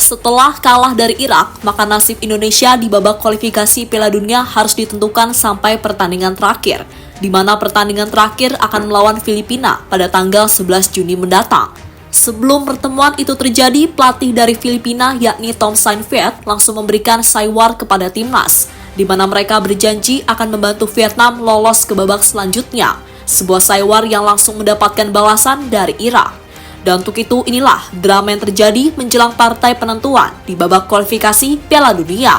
Setelah kalah dari Irak, maka nasib Indonesia di babak kualifikasi Piala Dunia harus ditentukan sampai pertandingan terakhir, di mana pertandingan terakhir akan melawan Filipina pada tanggal 11 Juni mendatang. Sebelum pertemuan itu terjadi, pelatih dari Filipina yakni Tom Saintfiet langsung memberikan saywar kepada timnas, di mana mereka berjanji akan membantu Vietnam lolos ke babak selanjutnya, sebuah saywar yang langsung mendapatkan balasan dari Irak. Dan untuk itu, inilah drama yang terjadi menjelang partai penentuan di babak kualifikasi Piala Dunia.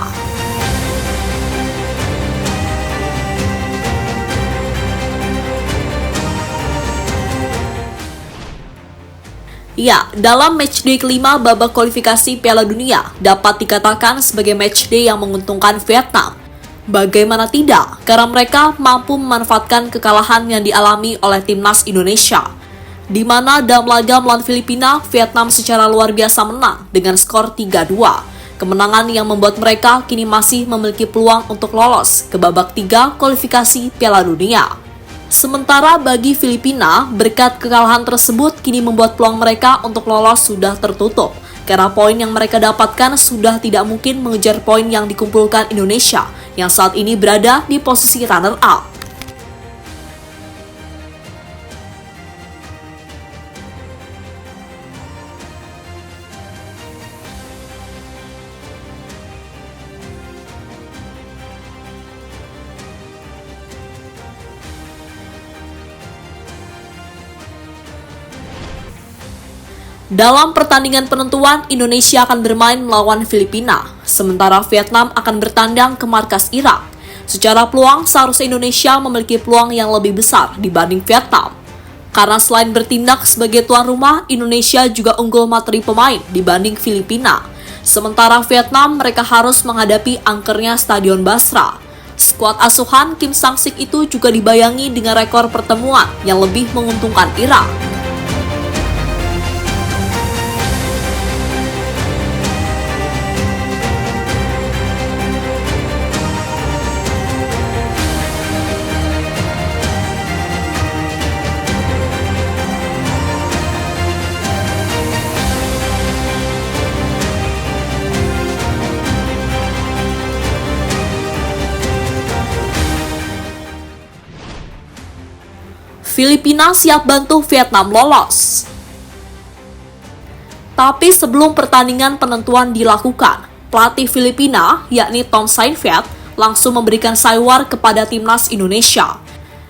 Ya, dalam matchday kelima babak kualifikasi Piala Dunia dapat dikatakan sebagai matchday yang menguntungkan Vietnam. Bagaimana tidak, karena mereka mampu memanfaatkan kekalahan yang dialami oleh timnas Indonesia, di mana dalam laga melawan Filipina, Vietnam secara luar biasa menang dengan skor 3-2. Kemenangan yang membuat mereka kini masih memiliki peluang untuk lolos ke babak 3 kualifikasi Piala Dunia. Sementara bagi Filipina, berkat kekalahan tersebut kini membuat peluang mereka untuk lolos sudah tertutup, karena poin yang mereka dapatkan sudah tidak mungkin mengejar poin yang dikumpulkan Indonesia yang saat ini berada di posisi runner-up. Dalam pertandingan penentuan, Indonesia akan bermain melawan Filipina, sementara Vietnam akan bertandang ke markas Irak. Secara peluang, seharusnya Indonesia memiliki peluang yang lebih besar dibanding Vietnam. Karena selain bertindak sebagai tuan rumah, Indonesia juga unggul materi pemain dibanding Filipina. Sementara Vietnam, mereka harus menghadapi angkernya Stadion Basra. Skuad asuhan Kim Sang-sik itu juga dibayangi dengan rekor pertemuan yang lebih menguntungkan Irak. Filipina siap bantu Vietnam lolos. Tapi sebelum pertandingan penentuan dilakukan, pelatih Filipina, yakni Tom Saintfiet, langsung memberikan saywar kepada timnas Indonesia,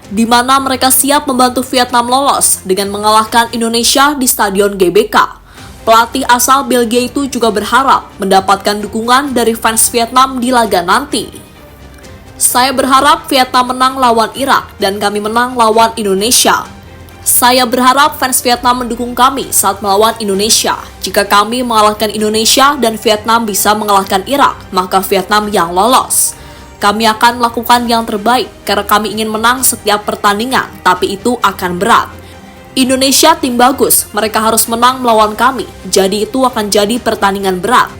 di mana mereka siap membantu Vietnam lolos dengan mengalahkan Indonesia di Stadion GBK. Pelatih asal Belgia itu juga berharap mendapatkan dukungan dari fans Vietnam di laga nanti. Saya berharap Vietnam menang lawan Irak dan kami menang lawan Indonesia. Saya berharap fans Vietnam mendukung kami saat melawan Indonesia. Jika kami mengalahkan Indonesia dan Vietnam bisa mengalahkan Irak, maka Vietnam yang lolos. Kami akan melakukan yang terbaik karena kami ingin menang setiap pertandingan, tapi itu akan berat. Indonesia tim bagus, mereka harus menang melawan kami, jadi itu akan jadi pertandingan berat.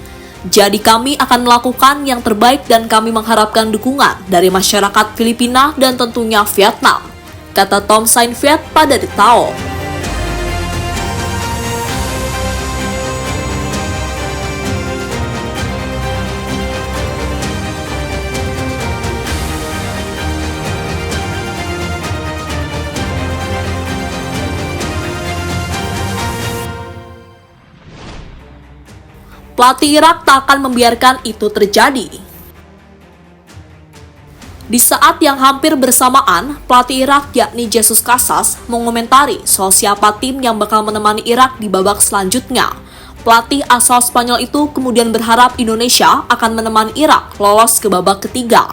Jadi kami akan melakukan yang terbaik dan kami mengharapkan dukungan dari masyarakat Filipina dan tentunya Vietnam, kata Tom Saintfiet pada The Tao. Pelatih Irak tak akan membiarkan itu terjadi. Di saat yang hampir bersamaan, pelatih Irak yakni Jesus Casas mengomentari soal siapa tim yang bakal menemani Irak di babak selanjutnya. Pelatih asal Spanyol itu kemudian berharap Indonesia akan menemani Irak lolos ke babak ketiga.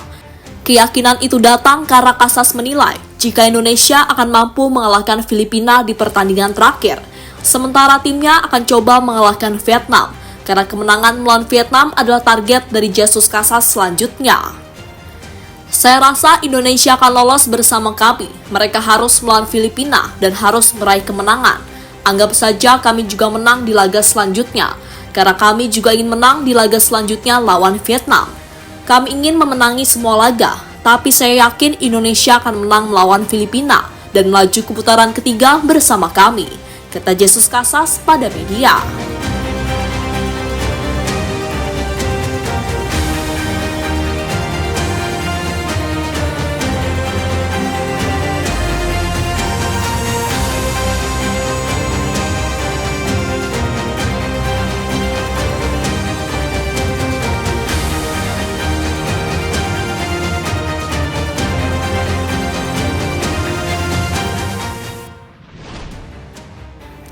Keyakinan itu datang karena Casas menilai jika Indonesia akan mampu mengalahkan Filipina di pertandingan terakhir, sementara timnya akan coba mengalahkan Vietnam, karena kemenangan melawan Vietnam adalah target dari Jesus Casas selanjutnya. Saya rasa Indonesia akan lolos bersama kami. Mereka harus melawan Filipina dan harus meraih kemenangan. Anggap saja kami juga menang di laga selanjutnya, karena kami juga ingin menang di laga selanjutnya lawan Vietnam. Kami ingin memenangi semua laga, tapi saya yakin Indonesia akan menang melawan Filipina dan melaju ke putaran ketiga bersama kami, kata Jesus Casas pada media.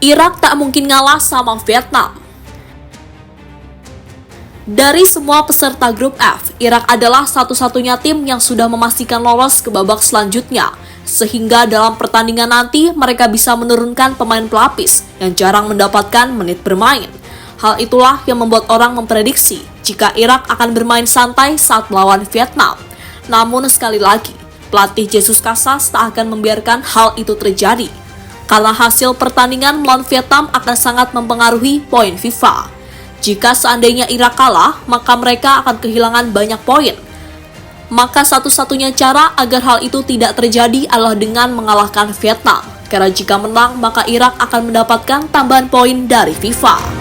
Irak tak mungkin ngalah sama Vietnam. Dari semua peserta grup F, Irak adalah satu-satunya tim yang sudah memastikan lolos ke babak selanjutnya, sehingga dalam pertandingan nanti mereka bisa menurunkan pemain pelapis yang jarang mendapatkan menit bermain. Hal itulah yang membuat orang memprediksi jika Irak akan bermain santai saat melawan Vietnam. Namun sekali lagi, pelatih Jesus Casas tak akan membiarkan hal itu terjadi, karena hasil pertandingan melawan Vietnam akan sangat mempengaruhi poin FIFA. Jika seandainya Irak kalah, maka mereka akan kehilangan banyak poin. Maka satu-satunya cara agar hal itu tidak terjadi adalah dengan mengalahkan Vietnam. Karena jika menang, maka Irak akan mendapatkan tambahan poin dari FIFA.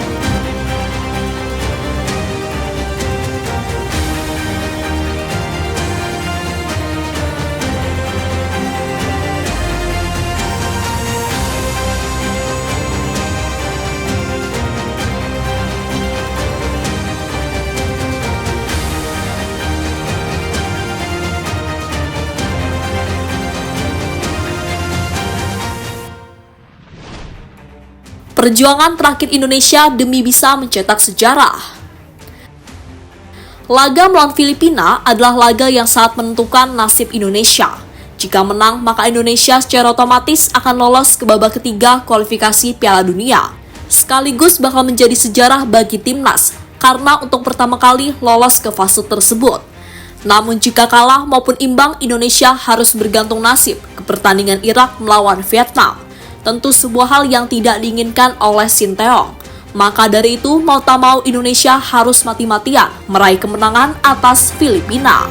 Perjuangan terakhir Indonesia demi bisa mencetak sejarah. Laga melawan Filipina adalah laga yang sangat menentukan nasib Indonesia. Jika menang, maka Indonesia secara otomatis akan lolos ke babak ketiga kualifikasi Piala Dunia. Sekaligus bakal menjadi sejarah bagi timnas, karena untuk pertama kali lolos ke fase tersebut. Namun jika kalah maupun imbang, Indonesia harus bergantung nasib ke pertandingan Irak melawan Vietnam. Tentu sebuah hal yang tidak diinginkan oleh Sinteyong. Maka dari itu, mau tak mau Indonesia harus mati-matian meraih kemenangan atas Filipina.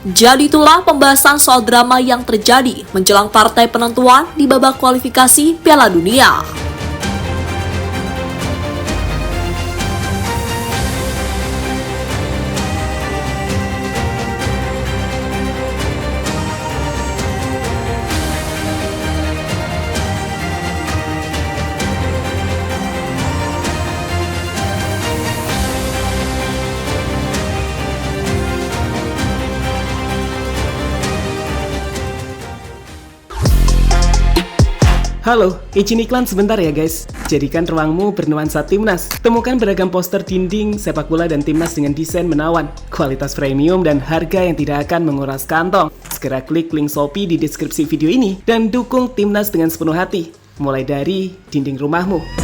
Jadi itulah pembahasan soal drama yang terjadi menjelang partai penentuan di babak kualifikasi Piala Dunia. Halo, izin iklan sebentar ya guys. Jadikan ruangmu bernuansa timnas. Temukan beragam poster dinding, sepak bola dan timnas dengan desain menawan, kualitas premium dan harga yang tidak akan menguras kantong. Segera klik link Shopee di deskripsi video ini dan dukung timnas dengan sepenuh hati. Mulai dari dinding rumahmu.